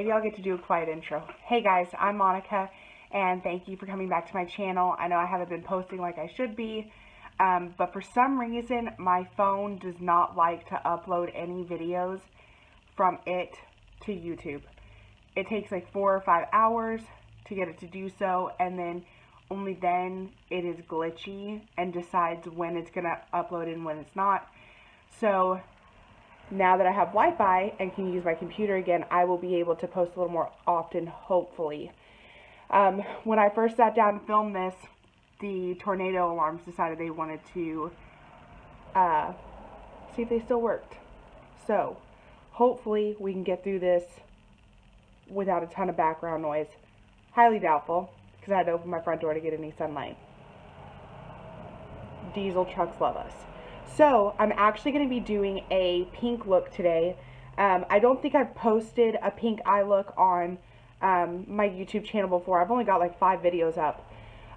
Maybe I'll get to do a quiet intro. Hey guys, I'm Monica, and thank you for coming back to my channel. I know I haven't been posting like I should be, but for some reason, my phone does not like to upload any videos from it to YouTube. It takes like 4 or 5 hours to get it to do so, and then only then it is glitchy and decides when it's going to upload and when it's not. So now that I have Wi-Fi and can use my computer again, I will be able to post a little more often, hopefully. When I first sat down and filmed this, the tornado alarms decided they wanted to see if they still worked. So, hopefully we can get through this without a ton of background noise. Highly doubtful, because I had to open my front door to get any sunlight. Diesel trucks love us. So, I'm actually going to be doing a pink look today. I don't think I've posted a pink eye look on my YouTube channel before. I've only got like 5 videos up.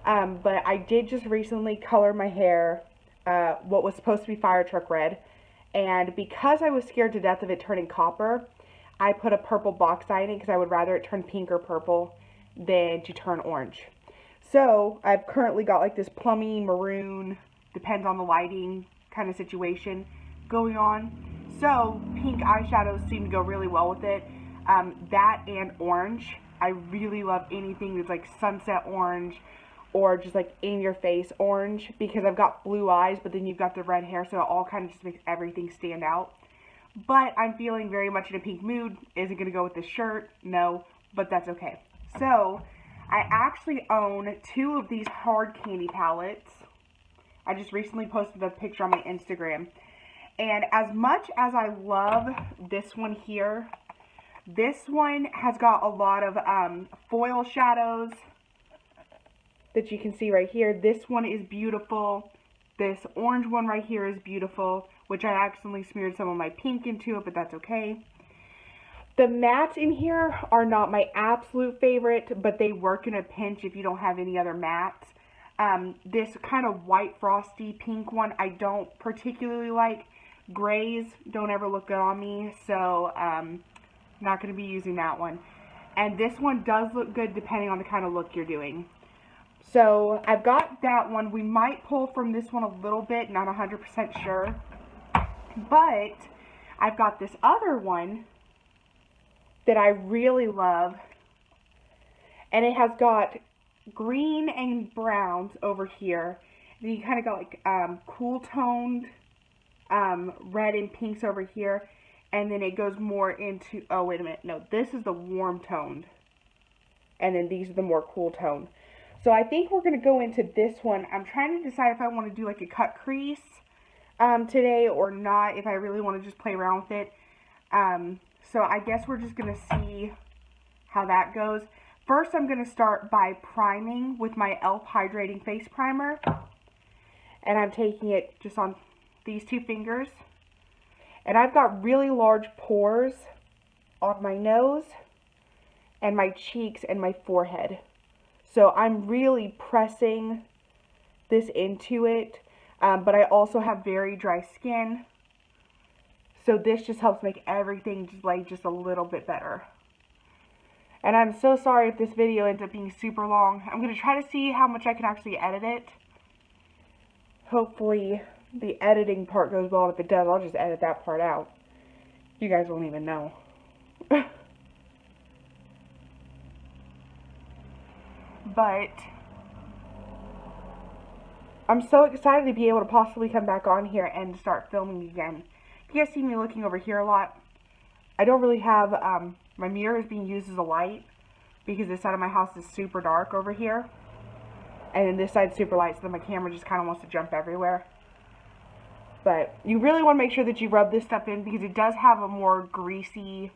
But I did just recently color my hair what was supposed to be fire truck red. And because I was scared to death of it turning copper, I put a purple box dye in it because I would rather it turn pink or purple than to turn orange. So, I've currently got like this plummy maroon, depends on the lighting kind of situation going on. So pink eyeshadows seem to go really well with it. That and orange. I really love anything that's like sunset orange or just like in your face orange, because I've got blue eyes but then you've got the red hair, so it all kind of just makes everything stand out. But I'm feeling very much in a pink mood. Is it going to go with this shirt? No, but that's okay. So I actually own 2 of these hard candy palettes. I just recently posted a picture on my Instagram. And as much as I love this one here, this one has got a lot of foil shadows that you can see right here. This one is beautiful. This orange one right here is beautiful, which I accidentally smeared some of my pink into it, but that's okay. The mattes in here are not my absolute favorite, but they work in a pinch if you don't have any other mattes. This kind of white frosty pink one I don't particularly like. Grays don't ever look good on me, so not going to be using that one. And this one does look good depending on the kind of look you're doing. So I've got that one. We might pull from this one a little bit, not 100% sure. But I've got this other one that I really love, and it has got green and browns over here. And you kind of got like cool toned red and pinks over here. And then it goes more into, oh wait a minute, no, this is the warm toned. And then these are the more cool toned. So I think we're going to go into this one. I'm trying to decide if I want to do like a cut crease today or not, if I really want to just play around with it. So I guess we're just going to see how that goes. First, I'm going to start by priming with my E.L.F Hydrating Face Primer. And I'm taking it just on these 2 fingers. And I've got really large pores on my nose and my cheeks and my forehead. So I'm really pressing this into it. But I also have very dry skin. So this just helps make everything just a little bit better. And I'm so sorry if this video ends up being super long. I'm going to try to see how much I can actually edit it. Hopefully the editing part goes well. If it does, I'll just edit that part out. You guys won't even know. But I'm so excited to be able to possibly come back on here and start filming again. If you guys see me looking over here a lot, I don't really have, my mirror is being used as a light because this side of my house is super dark over here. And then this side's super light, so then my camera just kind of wants to jump everywhere. But you really want to make sure that you rub this stuff in because it does have a more greasy,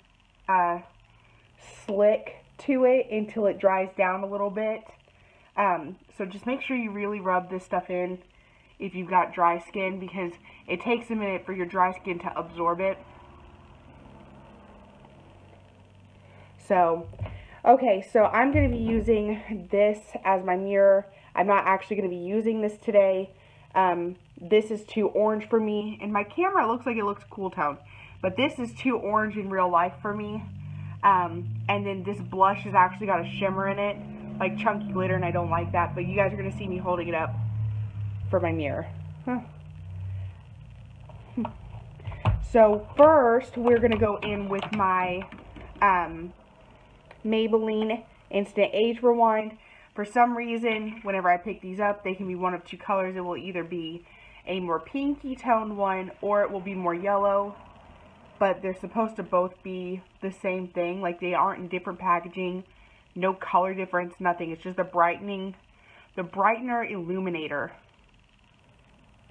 slick to it until it dries down a little bit. So just make sure you really rub this stuff in if you've got dry skin, because it takes a minute for your dry skin to absorb it. So, okay, so I'm going to be using this as my mirror. I'm not actually going to be using this today. This is too orange for me. In my camera, it looks like it looks cool tone. But this is too orange in real life for me. And then this blush has actually got a shimmer in it, like chunky glitter, and I don't like that. But you guys are going to see me holding it up for my mirror. Huh. So first, we're going to go in with my Maybelline Instant Age Rewind. For some reason, whenever I pick these up, they can be one of two colors. It will either be a more pinky toned one, or it will be more yellow. But they're supposed to both be the same thing. Like, they aren't in different packaging. No color difference, nothing. It's just the brightener illuminator.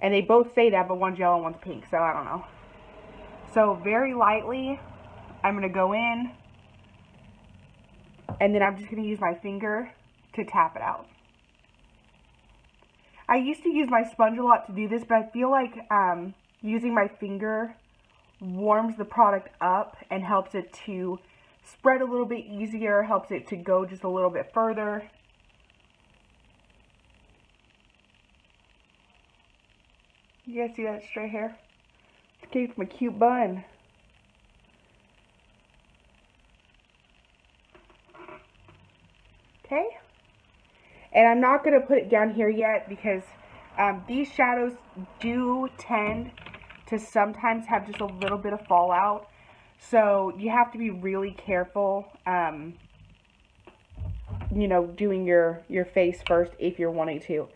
And they both say that, but one's yellow, one's pink, so I don't know. So very lightly, I'm going to go in, and then I'm just going to use my finger to tap it out. I used to use my sponge a lot to do this, but I feel like using my finger warms the product up and helps it to spread a little bit easier, helps it to go just a little bit further. You guys see that straight hair? It came from a cute bun. Okay. And I'm not going to put it down here yet because these shadows do tend to sometimes have just a little bit of fallout. So you have to be really careful, you know, doing your face first if you're wanting to.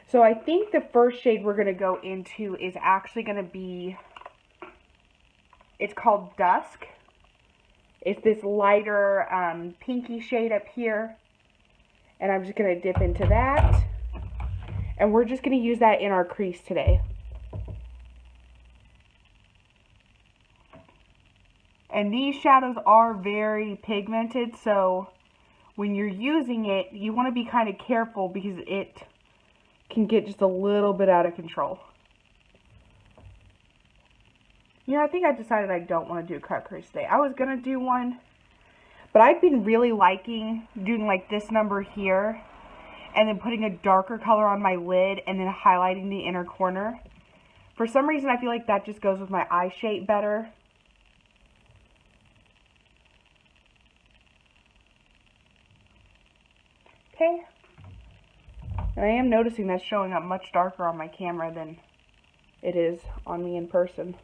So I think the first shade we're going to go into is actually going to be, it's called Dusk. It's this lighter pinky shade up here. And I'm just going to dip into that. And we're just going to use that in our crease today. And these shadows are very pigmented, so when you're using it, you want to be kind of careful because it can get just a little bit out of control. You know, I think I decided I don't want to do a cut crease today. I was going to do one, but I've been really liking doing like this number here and then putting a darker color on my lid and then highlighting the inner corner. For some reason, I feel like that just goes with my eye shape better. Okay. And I am noticing that's showing up much darker on my camera than it is on me in person.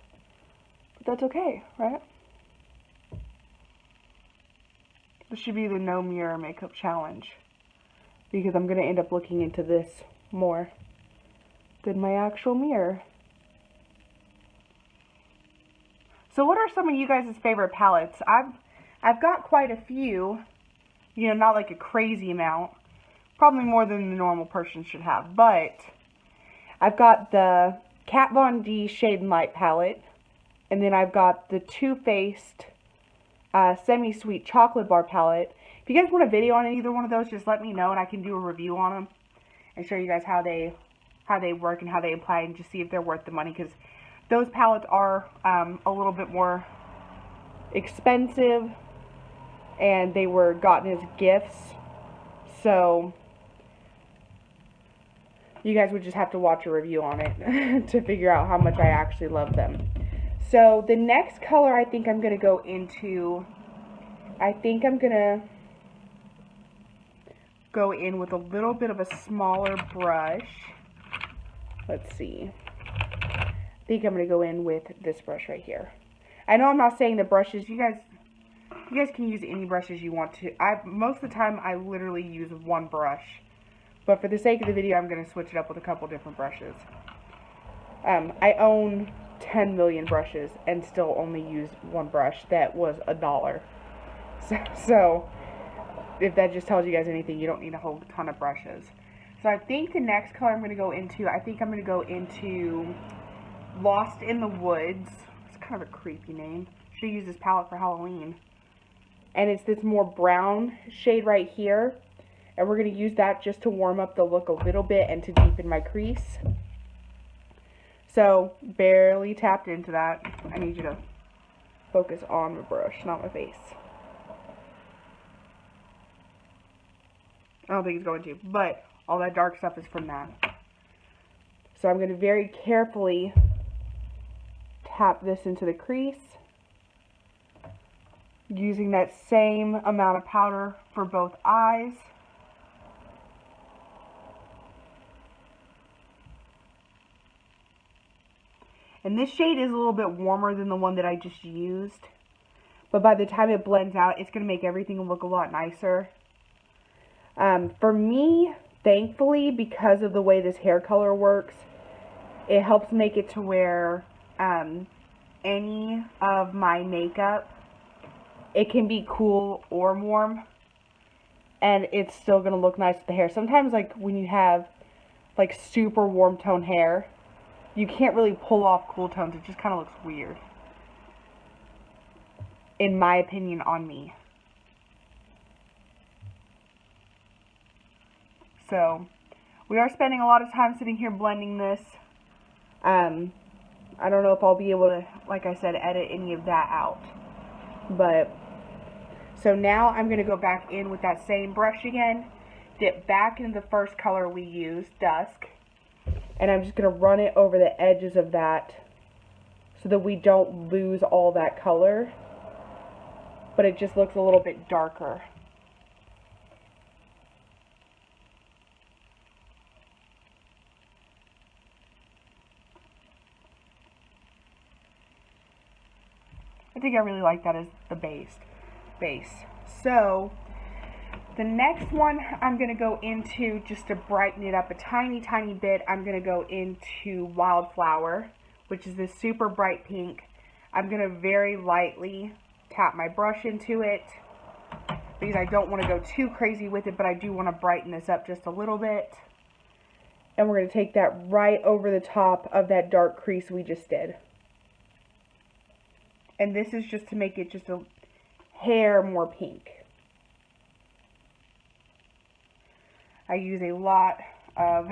But that's okay, right? This should be the no mirror makeup challenge, because I'm going to end up looking into this more than my actual mirror. So what are some of you guys' favorite palettes? I've got quite a few, you know, not like a crazy amount, probably more than the normal person should have, but I've got the Kat Von D Shade and Light palette, and then I've got the Too Faced Semi-Sweet Chocolate Bar palette. If you guys want a video on either one of those, just let me know and I can do a review on them and show you guys how they work and how they apply and just see if they're worth the money, because those palettes are a little bit more expensive and they were gotten as gifts, so you guys would just have to watch a review on it to figure out how much I actually love them. So the next color I think I'm going to go into, I think I'm going to go in with a little bit of a smaller brush. Let's see. I think I'm going to go in with this brush right here. I know I'm not saying the brushes, you guys can use any brushes you want to. Most of the time I literally use one brush. But for the sake of the video, I'm going to switch it up with a couple different brushes. I own 10 million brushes and still only use one brush that was $1. So if that just tells you guys anything, you don't need a whole ton of brushes. So I think the next color I'm going to go into, I think I'm going to go into Lost in the Woods. It's kind of a creepy name. Should use this palette for Halloween. And it's this more brown shade right here. And we're going to use that just to warm up the look a little bit and to deepen my crease. So, barely tapped into that. I need you to focus on my brush, not my face. I don't think it's going to, but all that dark stuff is from that. So I'm going to very carefully tap this into the crease. Using that same amount of powder for both eyes. And this shade is a little bit warmer than the one that I just used. But by the time it blends out, it's going to make everything look a lot nicer. For me, thankfully, because of the way this hair color works, it helps make it to where any of my makeup, it can be cool or warm, and it's still going to look nice with the hair. Sometimes, like, when you have, like, super warm tone hair, you can't really pull off cool tones. It just kind of looks weird, in my opinion, on me. So, we are spending a lot of time sitting here blending this. I don't know if I'll be able to, like I said, edit any of that out. But, so now I'm going to go back in with that same brush again, dip back into the first color we used, Dusk, and I'm just going to run it over the edges of that so that we don't lose all that color, but it just looks a little bit darker. I think I really like that as the base. So, the next one I'm going to go into, just to brighten it up a tiny, tiny bit, I'm going to go into Wildflower, which is this super bright pink. I'm going to very lightly tap my brush into it, because I don't want to go too crazy with it, but I do want to brighten this up just a little bit. And we're going to take that right over the top of that dark crease we just did. And this is just to make it just a hair more pink. I use a lot of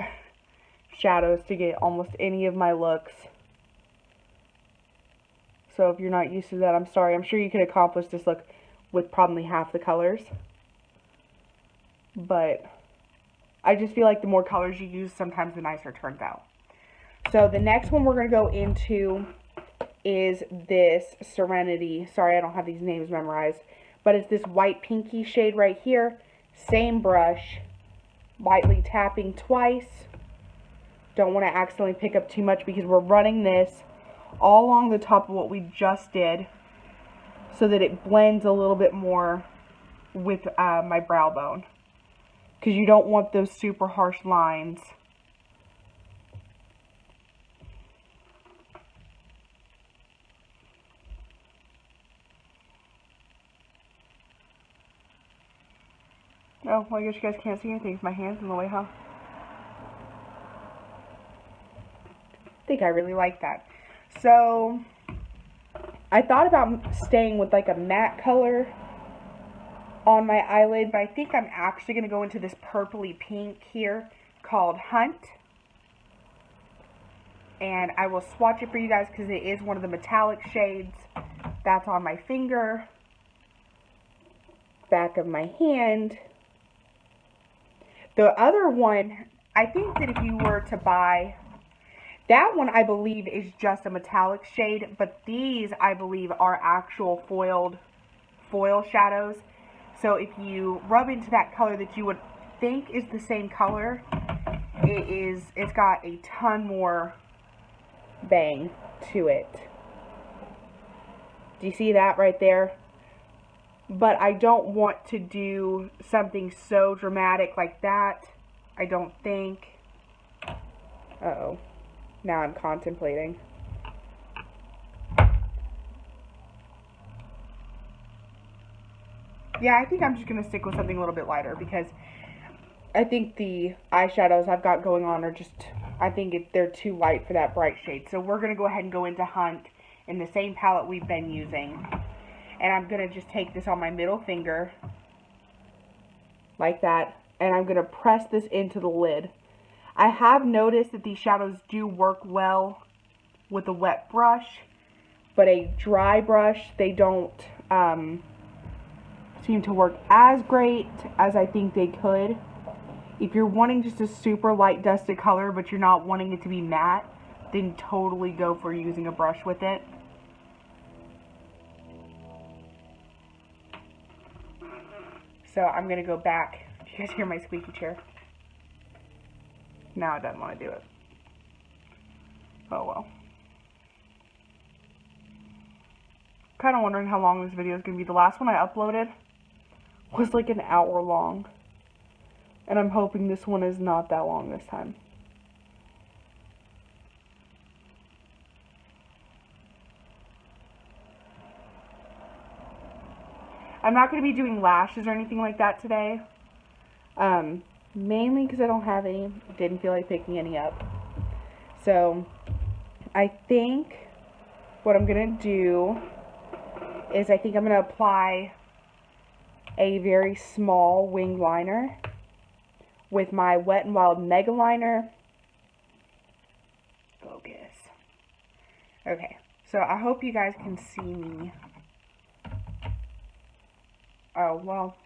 shadows to get almost any of my looks. So if you're not used to that, I'm sorry. I'm sure you could accomplish this look with probably half the colors. But I just feel like the more colors you use, sometimes the nicer it turns out. So the next one we're going to go into is this Serenity. Sorry, I don't have these names memorized. But it's this white pinky shade right here. Same brush. Lightly tapping twice. Don't want to accidentally pick up too much because we're running this all along the top of what we just did, so that it blends a little bit more with my brow bone. Because you don't want those super harsh lines. Oh, well, I guess you guys can't see anything. My hand's in the way, huh? I think I really like that. So, I thought about staying with like a matte color on my eyelid, but I think I'm actually going to go into this purpley pink here called Hunt. And I will swatch it for you guys because it is one of the metallic shades. That's on my finger, back of my hand. The other one, I think that if you were to buy, that one I believe is just a metallic shade, but these I believe are actual foil shadows. So if you rub into that color that you would think is the same color, it's got a ton more bang to it. Do you see that right there? But I don't want to do something so dramatic like that. I don't think. Uh-oh. Now I'm contemplating. Yeah, I think I'm just going to stick with something a little bit lighter because I think the eyeshadows I've got going on are just, I think they're too light for that bright shade. So we're going to go ahead and go into Hunt in the same palette we've been using. And I'm going to just take this on my middle finger, like that, and I'm going to press this into the lid. I have noticed that these shadows do work well with a wet brush, but a dry brush, they don't seem to work as great as I think they could. If you're wanting just a super light dusted color, but you're not wanting it to be matte, then totally go for using a brush with it. So I'm going to go back. Do you guys hear my squeaky chair? Now it doesn't want to do it. Oh well. Kind of wondering how long this video is going to be. The last one I uploaded was like an hour long. And I'm hoping this one is not that long this time. I'm not going to be doing lashes or anything like that today. Mainly because I don't have any. Didn't feel like picking any up. So, I think what I'm going to do is I think I'm going to apply a very small wing liner with my Wet n Wild megaliner. Focus. Okay, so I hope you guys can see me. Oh, well,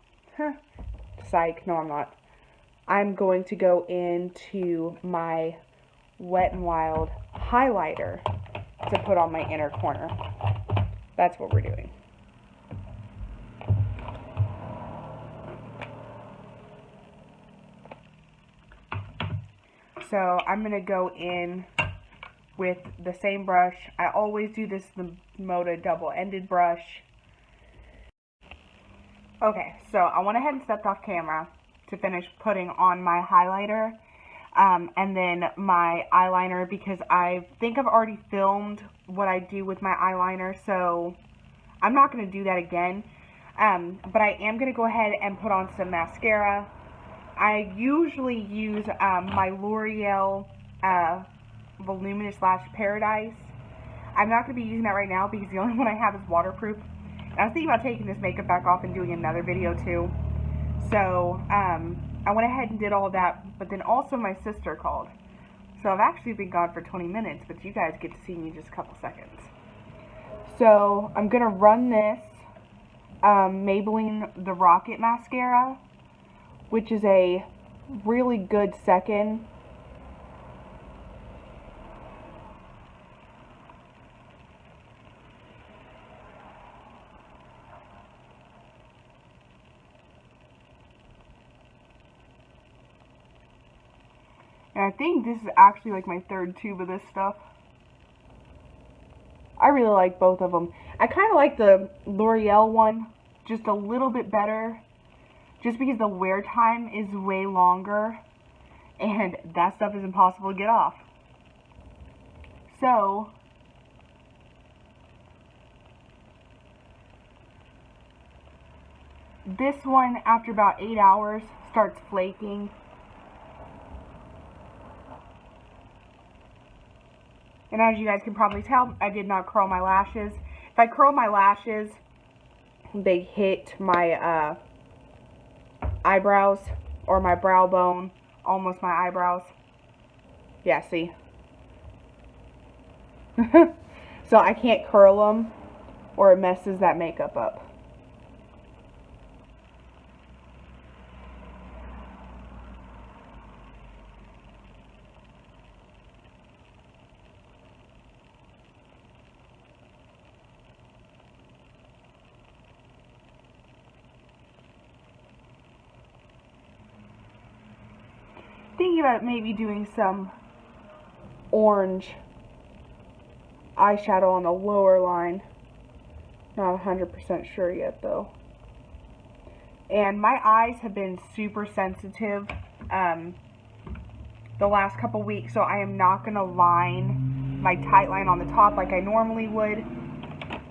psych, no I'm not. I'm going to go into my Wet n Wild highlighter to put on my inner corner. That's what we're doing. So I'm going to go in with the same brush. I always do this, the Moda double-ended brush. Okay, so I went ahead and stepped off camera to finish putting on my highlighter and then my eyeliner, because I think I've already filmed what I do with my eyeliner, so I'm not going to do that again. But I am going to go ahead and put on some mascara. I usually use my L'Oreal Voluminous Lash Paradise. I'm not going to be using that right now because the only one I have is waterproof. I was thinking about taking this makeup back off and doing another video too. So, I went ahead and did all that, but then also my sister called. So I've actually been gone for 20 minutes, but you guys get to see me just a couple seconds. So, I'm going to run this Maybelline The Rocket Mascara, which is a really good second. And I think this is actually like my third tube of this stuff. I really like both of them. I kind of like the L'Oreal one just a little bit better, just because the wear time is way longer and that stuff is impossible to get off. So, this one, after about 8 hours, starts flaking. And as you guys can probably tell, I did not curl my lashes. If I curl my lashes, they hit my eyebrows, or my brow bone, almost my eyebrows. Yeah, see? So I can't curl them, or it messes that makeup up. Thinking about maybe doing some orange eyeshadow on the lower line. Not 100% sure yet though. And my eyes have been super sensitive the last couple weeks, so I am not going to line my tight line on the top like I normally would.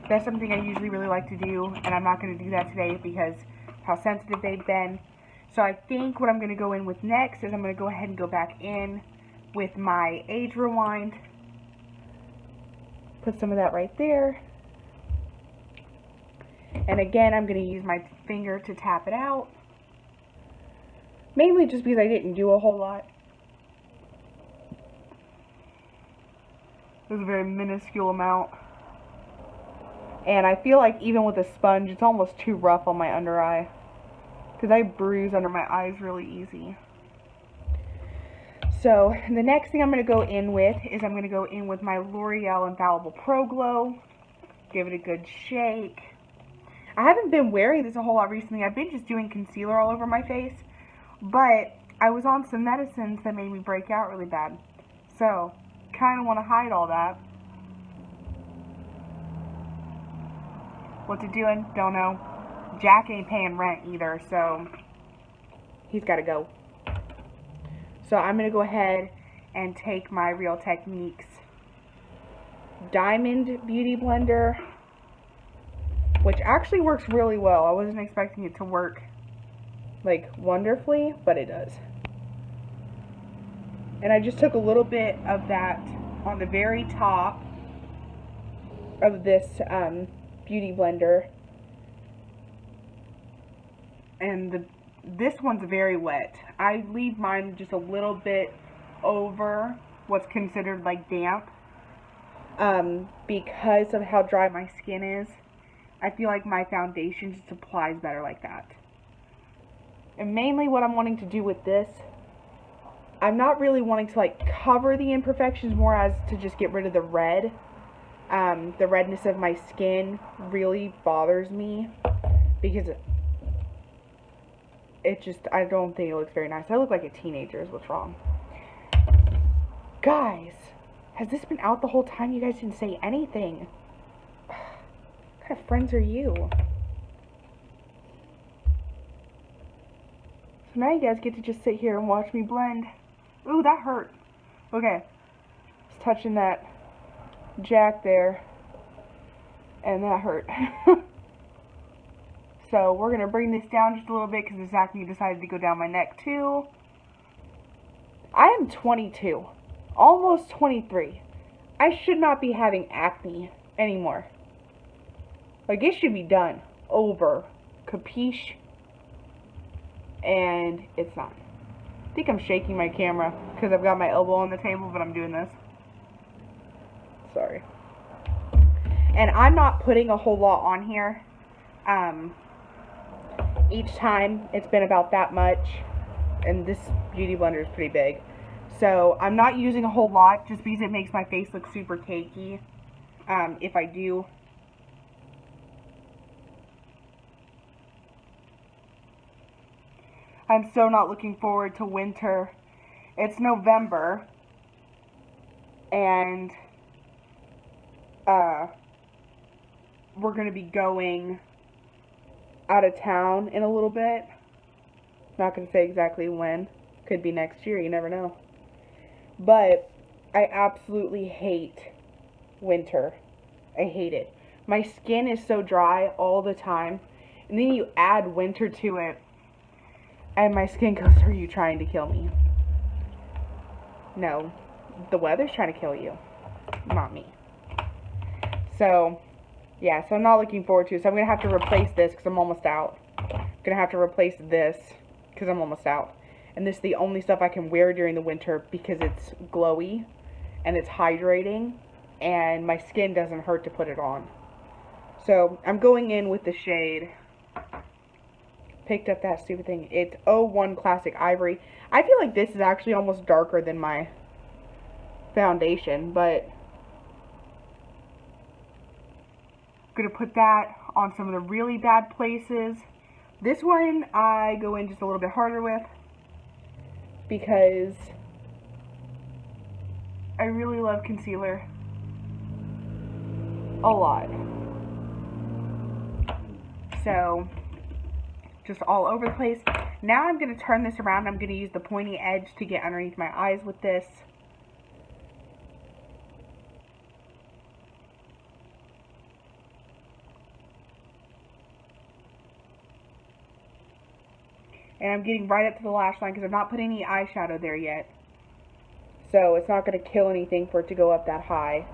That's something I usually really like to do, and I'm not going to do that today because how sensitive they've been. So I think what I'm going to go in with next is I'm going to go ahead and go back in with my Age Rewind. Put some of that right there. And again, I'm going to use my finger to tap it out. Mainly just because I didn't do a whole lot. It was a very minuscule amount. And I feel like even with a sponge, it's almost too rough on my under eye. Because I bruise under my eyes really easy. So, the next thing I'm going to go in with is I'm going to go in with my L'Oreal Infallible Pro Glow. Give it a good shake. I haven't been wearing this a whole lot recently. I've been just doing concealer all over my face, but I was on some medicines that made me break out really bad. So, kind of want to hide all that. What's it doing? Don't know. Jack ain't paying rent either, so he's got to go. So I'm going to go ahead and take my Real Techniques Diamond Beauty Blender, which actually works really well. I wasn't expecting it to work like wonderfully, but it does. And I just took a little bit of that on the very top of this beauty blender, and this one's very wet. I leave mine just a little bit over what's considered like damp, because of how dry my skin is. I feel like my foundation just applies better like that. And mainly what I'm wanting to do with this, I'm not really wanting to like cover the imperfections, more as to just get rid of the red. The redness of my skin really bothers me because it just, I don't think it looks very nice. I look like a teenager is what's wrong. Guys, has this been out the whole time? You guys didn't say anything. What kind of friends are you? So now you guys get to just sit here and watch me blend. Ooh, that hurt. Okay. Just touching that Jack there. And that hurt. So we're going to bring this down just a little bit because this acne decided to go down my neck too. I am 22. Almost 23. I should not be having acne anymore. Like, it should be done. Over. Capiche? And it's not. I think I'm shaking my camera because I've got my elbow on the table, but I'm doing this. Sorry. And I'm not putting a whole lot on here. Each time it's been about that much. And this beauty blender is pretty big. So I'm not using a whole lot just because it makes my face look super cakey. If I do. I'm so not looking forward to winter. It's November. And we're going to be going out of town in a little bit. Not going to say exactly when. Could be next year, you never know. But I absolutely hate winter. I hate it. My skin is so dry all the time. And then you add winter to it. And my skin goes, are you trying to kill me? No. The weather's trying to kill you. Not me. So, yeah. So I'm not looking forward to it. So I'm going to have to replace this because I'm almost out. I'm going to have to replace this because I'm almost out. And this is the only stuff I can wear during the winter because it's glowy and it's hydrating and my skin doesn't hurt to put it on. So I'm going in with the shade. Picked up that stupid thing. It's 01 Classic Ivory. I feel like this is actually almost darker than my foundation, but I'm going to put that on some of the really bad places. This one I go in just a little bit harder with, because I really love concealer a lot. So, just all over the place. Now I'm going to turn this around. I'm going to use the pointy edge to get underneath my eyes with this. And I'm getting right up to the lash line because I've not put any eyeshadow there yet. So it's not going to kill anything for it to go up that high.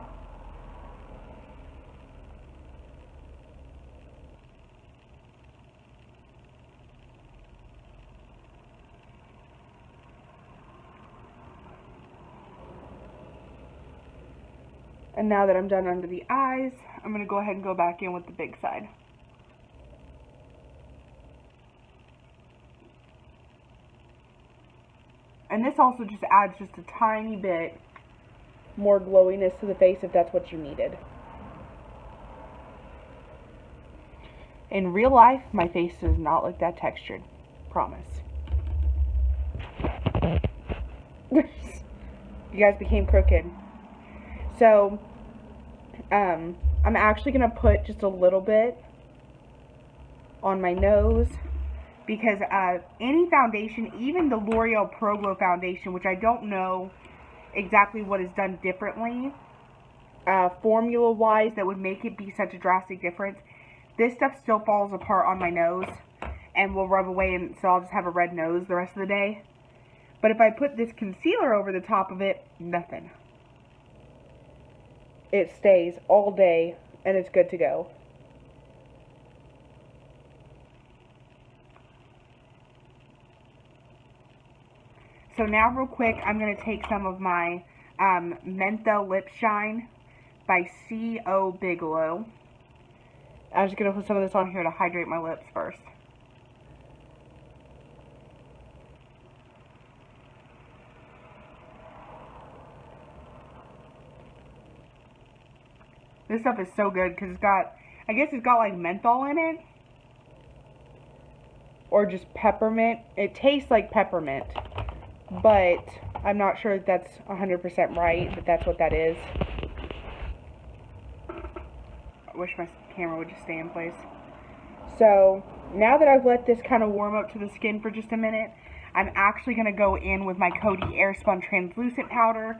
And now that I'm done under the eyes, I'm going to go ahead and go back in with the big side. And this also just adds just a tiny bit more glowiness to the face if that's what you needed. In real life, my face does not look that textured. Promise. You guys became crooked. So, I'm actually going to put just a little bit on my nose, because any foundation, even the L'Oreal Pro Glow foundation, which I don't know exactly what is done differently, formula-wise, that would make it be such a drastic difference, this stuff still falls apart on my nose and will rub away, and so I'll just have a red nose the rest of the day. But if I put this concealer over the top of it, nothing. It stays all day, and it's good to go. So now real quick, I'm going to take some of my Mentho Lip Shine by C.O. Bigelow. I'm just going to put some of this on here to hydrate my lips first. This stuff is so good because it's got, I guess it's got like menthol in it. Or just peppermint. It tastes like peppermint. But I'm not sure if that's 100% right, but that's what that is. I wish my camera would just stay in place. So, now that I've let this kind of warm up to the skin for just a minute, I'm actually going to go in with my Coty Airspun translucent powder.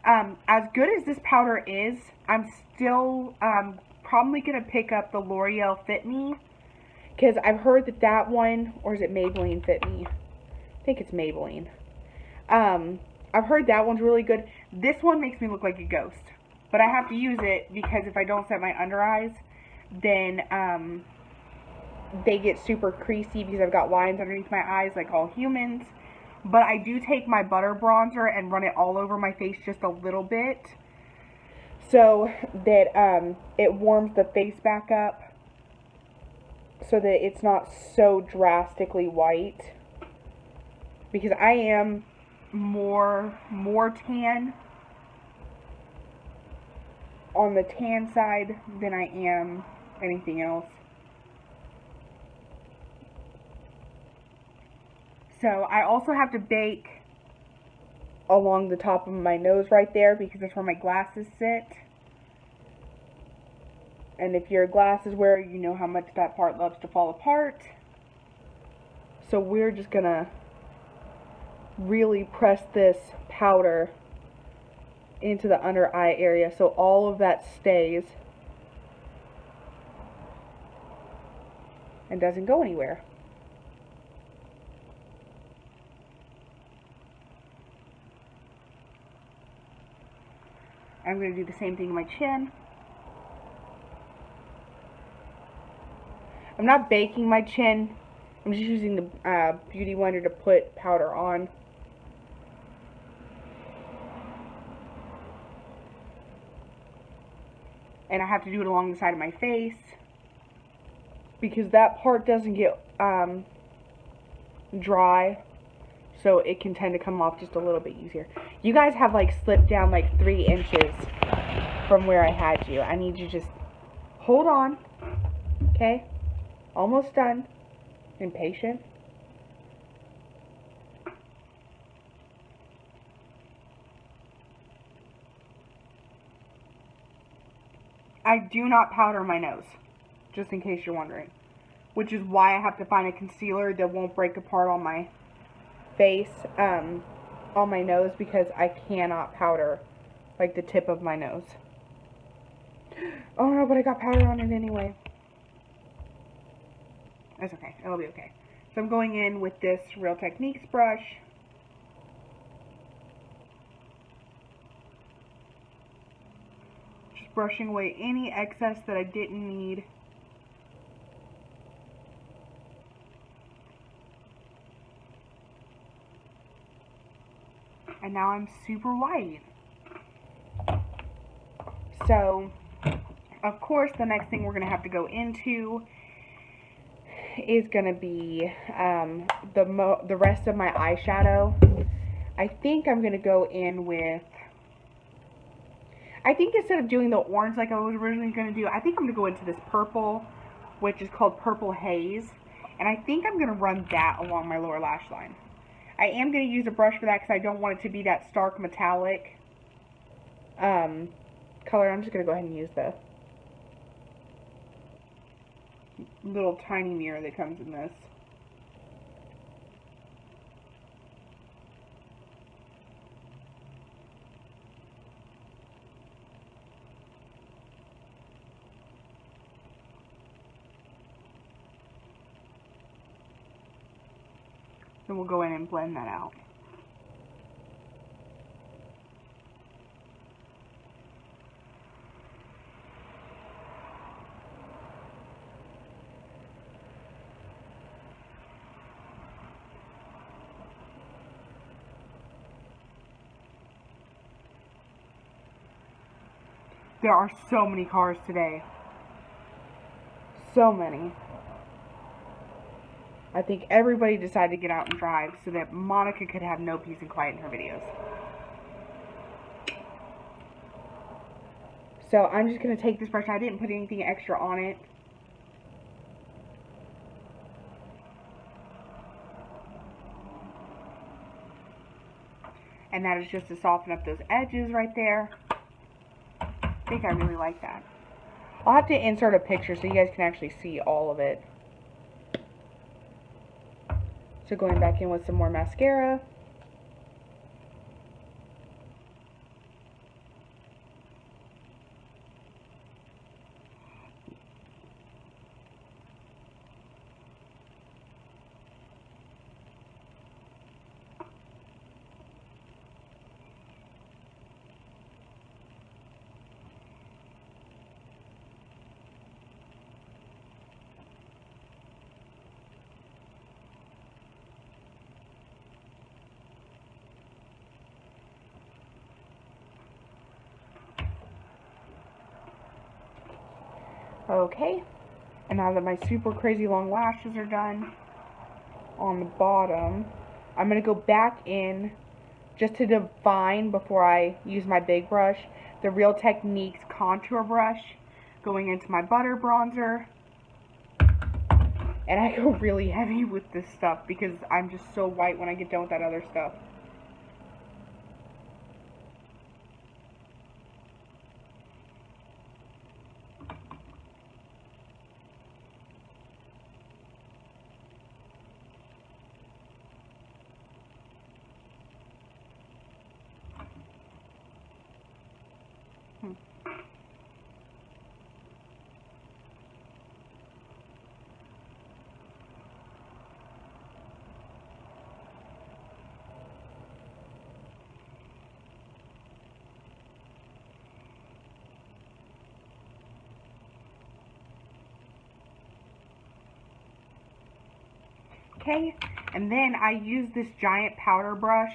As good as this powder is, I'm still probably going to pick up the L'Oreal Fit Me, because I've heard that that one, or is it Maybelline Fit Me? I think it's Maybelline. I've heard that one's really good. This one makes me look like a ghost, but I have to use it because if I don't set my under eyes, then they get super creasy because I've got lines underneath my eyes like all humans. But I do take my butter bronzer and run it all over my face just a little bit, so that it warms the face back up, so that it's not so drastically white, because I am more tan on the tan side than I am anything else. So I also have to bake along the top of my nose right there, because that's where my glasses sit. And if you're a glasses wearer, you know how much that part loves to fall apart. So we're just gonna really press this powder into the under eye area so all of that stays and doesn't go anywhere. I'm going to do the same thing in my chin. I'm not baking my chin. I'm just using the Beauty Blender to put powder on. And I have to do it along the side of my face, because that part doesn't get dry, so it can tend to come off just a little bit easier. You guys have like slipped down like 3 inches from where I had you. I need you to just hold on, okay? Almost done. Impatient. I do not powder my nose, just in case you're wondering, which is why I have to find a concealer that won't break apart on my face, on my nose, because I cannot powder like the tip of my nose. Oh no, but I got powder on it anyway. That's okay, it'll be okay. So I'm going in with this Real Techniques brush. Just brushing away any excess that I didn't need. And now I'm super white. So, of course, the next thing we're going to have to go into is going to be the rest of my eyeshadow. I think I'm going to go in with, I think instead of doing the orange like I was originally going to do, I think I'm going to go into this purple which is called Purple Haze. And I think I'm going to run that along my lower lash line. I am going to use a brush for that because I don't want it to be that stark metallic color. I'm just going to go ahead and use the little tiny mirror that comes in this. And we'll go in and blend that out. There are so many cars today. So many. I think everybody decided to get out and drive so that Monica could have no peace and quiet in her videos. So I'm just going to take this brush. I didn't put anything extra on it. And that is just to soften up those edges right there. I think I really like that. I'll have to insert a picture so you guys can actually see all of it. So going back in with some more mascara. Okay, and now that my super crazy long lashes are done on the bottom, I'm going to go back in just to define before I use my big brush, the Real Techniques contour brush, going into my butter bronzer. And I go really heavy with this stuff because I'm just so white when I get done with that other stuff. Okay, and then I use this giant powder brush,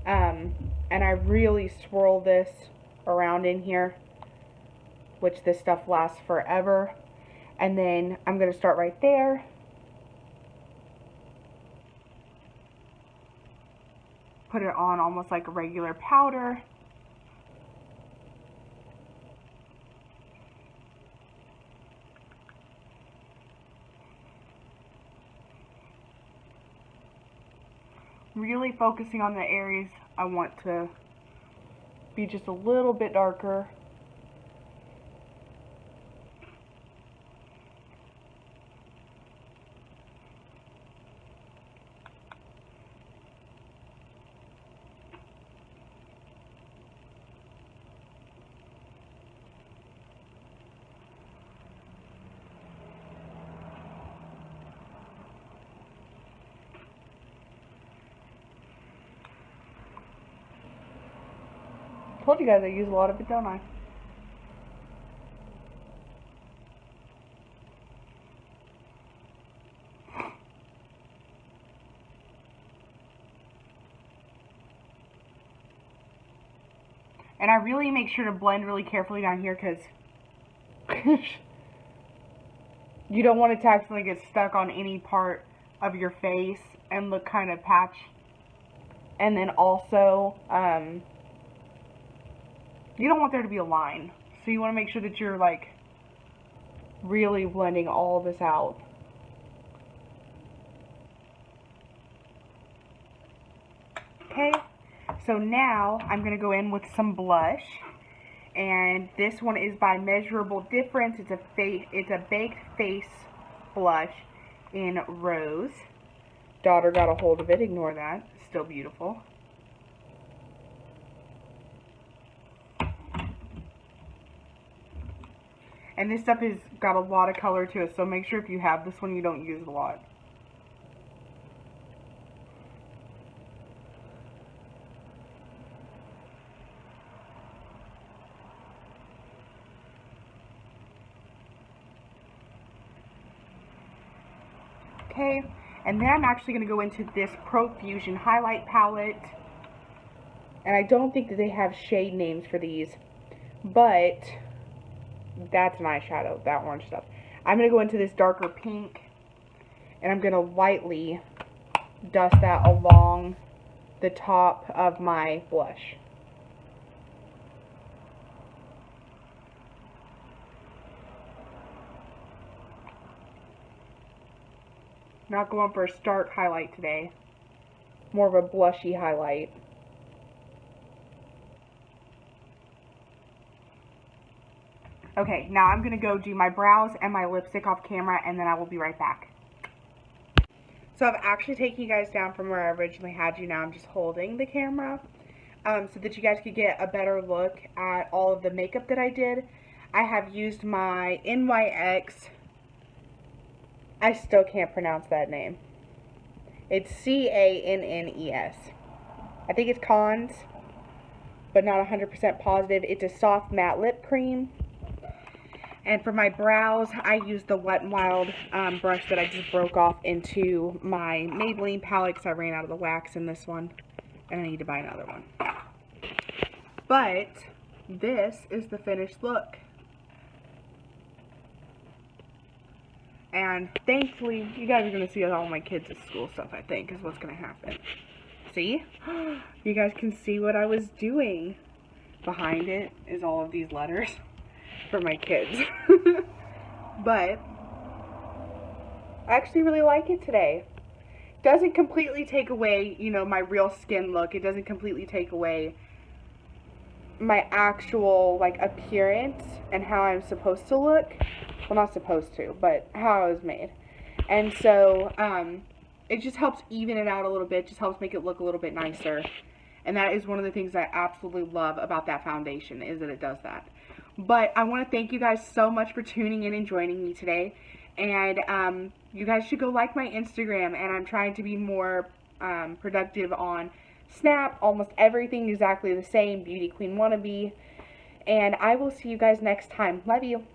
and I really swirl this around in here, which this stuff lasts forever. And then I'm going to start right there. Put it on almost like a regular powder. Really focusing on the areas I want to be just a little bit darker. Told you guys I use a lot of it, don't I? And I really make sure to blend really carefully down here because you don't want it to actually get stuck on any part of your face and look kind of patchy. And then also, you don't want there to be a line. So you want to make sure that you're like really blending all this out. Okay, so now I'm going to go in with some blush, and this one is by Measurable Difference. It's a baked face blush in Rose. Daughter got a hold of it, ignore that, still beautiful. And this stuff has got a lot of color to it, so make sure if you have this one you don't use it a lot. Okay, and then I'm actually going to go into this Profusion highlight palette. And I don't think that they have shade names for these, but that's an eyeshadow, that orange stuff. I'm going to go into this darker pink, and I'm going to lightly dust that along the top of my blush. Not going for a stark highlight today, more of a blushy highlight. Okay, now I'm going to go do my brows and my lipstick off camera, and then I will be right back. So I've actually taken you guys down from where I originally had you. Now I'm just holding the camera so that you guys could get a better look at all of the makeup that I did. I have used my NYX, I still can't pronounce that name. It's C-A-N-N-E-S. I think it's Cons, but not 100% positive. It's a soft matte lip cream. And for my brows, I used the Wet n Wild brush that I just broke off into my Maybelline palette because I ran out of the wax in this one. And I need to buy another one. But this is the finished look. And thankfully, you guys are going to see all my kids' school stuff, I think, is what's going to happen. See? You guys can see what I was doing. Behind it is all of these letters for my kids. But I actually really like it today. Doesn't completely take away, you know, my real skin look. It doesn't completely take away my actual, like, appearance and how I'm supposed to look. Well, not supposed to, but how I was made. And so, it just helps even it out a little bit. Just helps make it look a little bit nicer. And that is one of the things I absolutely love about that foundation, is that it does that. But I want to thank you guys so much for tuning in and joining me today. And you guys should go like my Instagram. And I'm trying to be more productive on Snap. Almost everything exactly the same. Beauty Queen Wannabe. And I will see you guys next time. Love you.